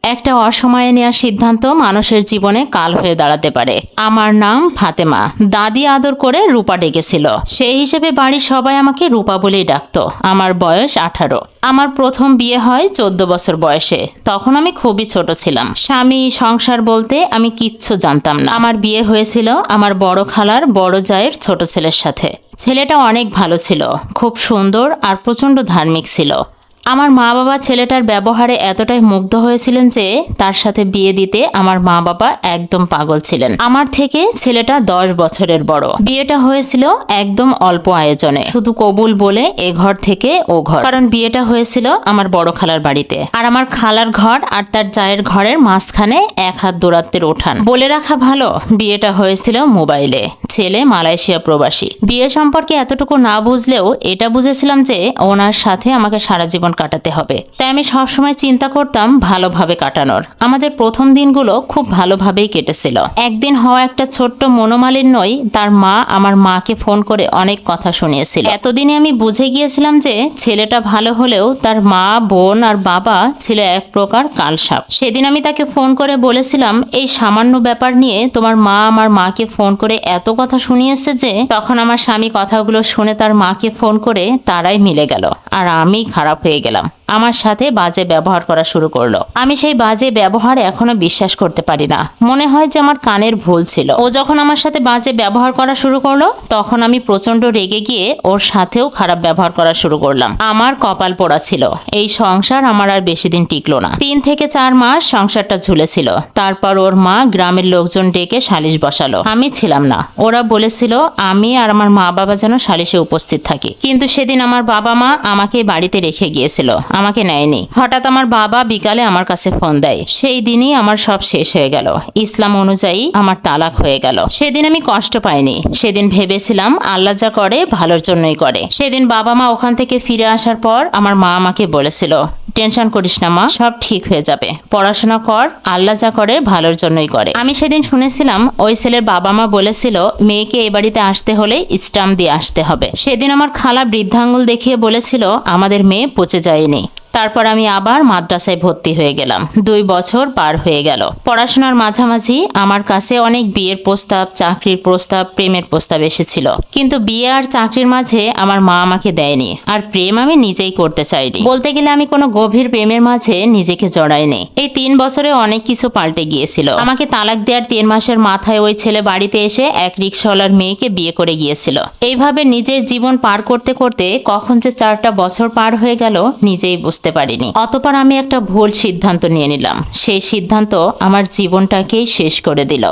একটা অসময়ে নেওয়া সিদ্ধান্ত মানুষের জীবনে কাল হয়ে দাঁড়াতে পারে। আমার নাম ফাতেমা। দাদি আদর করে রূপা ডেকেছিল। সেই হিসেবে বাড়ির সবাই আমাকে রূপা বলেই ডাকতো। আমার বয়স 18। আমার প্রথম বিয়ে হয় 14 বছর বয়সে। তখন আমি খুবই ছোট ছিলাম। স্বামী, সংসার বলতে আমি কিচ্ছু জানতাম না। আমার বিয়ে হয়েছিল আমার বড় খালার বড় জায়ের ছোট ছেলের সাথে। ছেলেটা অনেক ভালো ছিল, খুব সুন্দর আর প্রচণ্ড ধার্মিক ছিল। আমার মা বাবা ছেলেটার ব্যবহারে এতটাই মুগ্ধ হয়েছিলেন যে তার সাথে বিয়ে দিতে আমার মা বাবা একদম পাগল ছিলেন। আমার থেকে ছেলেটা 10 বছরের বড়। বিয়েটা হয়েছিল একদম অল্প আয়োজনে, শুধু কবুল বলে এ ঘর থেকে ও ঘর। কারণ বিয়েটা হয়েছিল আমার বড় খালার বাড়িতে, আর আমার খালার ঘর আর তার জায়ের ঘরের মাঝখানে 1 হাত দূরত্বের উঠান। বলে রাখা ভালো, বিয়েটা হয়েছিল মোবাইলে। ছেলে মালয়েশিয়া প্রবাসী। বিয়ে সম্পর্কে এতটুকু না বুঝলেও এটা বুঝেছিলাম যে ওনার সাথে আমাকে সারা জীবন কাটাতে হবে। তাই আমি সবসময় চিন্তা করতাম ভালোভাবে কাটানোর। আমাদের প্রথম দিনগুলো খুব ভালোভাবেই কেটেছিল। একদিন হওয়া একটা ছোট্ট মনোমালিন্যই তার মা আমার মাকে ফোন করে অনেক কথা শুনিয়েছিল। এতদিনে আমি বুঝে গিয়েছিলাম যে ছেলেটা ভালো হলেও তার মা, বোন আর বাবা ছিল এক প্রকার কালসাপ। সেদিন আমি তাকে ফোন করে বলেছিলাম, এই সামান্য ব্যাপার নিয়ে তোমার মা আমার মাকে ফোন করে এত কথা শুনিয়েছে যে তখন আমার স্বামী কথাগুলো শুনে তার মাকে ফোন করে তারাই মিলে গেল, আর আমি খারাপ হয়ে গেলাম। আমার সাথে বাজে ব্যবহার করা শুরু করলো। আমি সেই বাজে ব্যবহার এখনো বিশ্বাস করতে পারি না। মনে হয় যে আমার কানের ভুল ছিল। ও যখন আমার সাথে বাজে ব্যবহার করা শুরু করলো তখন আমি প্রচন্ড রেগে গিয়ে ওর সাথেও খারাপ ব্যবহার করা শুরু করলাম। আমার কপাল পোড়া ছিল। এই সংসার আমার আর বেশি দিন টিকলো না। 3 থেকে 4 মাস সংসারটা ঝুলেছিল। তারপর ওর মা গ্রামের লোকজন ডেকে সালিশ বসালো। আমি ছিলাম না। ওরা বলেছিল আমি আর আমার মা বাবা যেন সালিশে উপস্থিত থাকি। কিন্তু সেদিন আমার বাবা মা আমাকে বাড়িতে রেখে গিয়েছিল, আমাকে নেয়নি। হঠাৎ আমার বাবা বিকালে আমার কাছে ফোন দেয়। সেই দিনই আমার সব শেষ হয়ে গেল। ইসলাম অনুযায়ী আমার তালাক হয়ে গেল। সেদিন আমি কষ্ট পাইনি। সেদিন ভেবেছিলাম আল্লাহ যা করে ভালোর জন্যই করে। সেদিন বাবা মা ওখান থেকে ফিরে আসার পর আমার মা আমাকে বলেছিল, টেনশন করিস না মা, সব ঠিক হয়ে যাবে, পড়াশোনা কর, আল্লাহ যা করে ভালোর জন্যই করে। আমি সেদিন শুনেছিলাম ওই ছেলের বাবা মা বলেছিল মেয়েকে এ বাড়িতে আসতে হলে স্টাম্প দিয়ে আসতে হবে। সেদিন আমার খালা বৃদ্ধাঙ্গুল দেখিয়ে বলেছিল আমাদের মেয়ে পচে যায়নি। তারপর আমি আবার মাদ্রাসায় ভর্তি হয়ে গেলাম। 2 বছর পার হয়ে গেল। পড়াশোনার মাঝামাঝি আমার কাছে অনেক বিয়ের প্রস্তাব, চাকরির প্রস্তাব, প্রেমের প্রস্তাব এসেছিল। কিন্তু বিয়ে আর চাকরির মাঝে আমার মা আমাকে দেয়নি, আর প্রেম আমি নিজেই করতে চাইনি। বলতে গেলে আমি কোনো গভীর প্রেমের মাঝে নিজেকে জড়াইনি। এই 3 বছরে অনেক কিছু পাল্টে গিয়েছিল। আমাকে তালাক দেওয়ার 3 মাসের মাথায় ওই ছেলে বাড়িতে এসে এক রিক্সাওয়ালার মেয়েকে বিয়ে করে গিয়েছিল। এইভাবে নিজের জীবন পার করতে করতে কখন যে 4টা বছর পার হয়ে গেল নিজেই বুঝতে পারিনি। অতঃপর আমি একটা ভুল সিদ্ধান্ত নিয়ে নিলাম। সেই সিদ্ধান্ত আমার জীবনটাকেই শেষ করে দিল।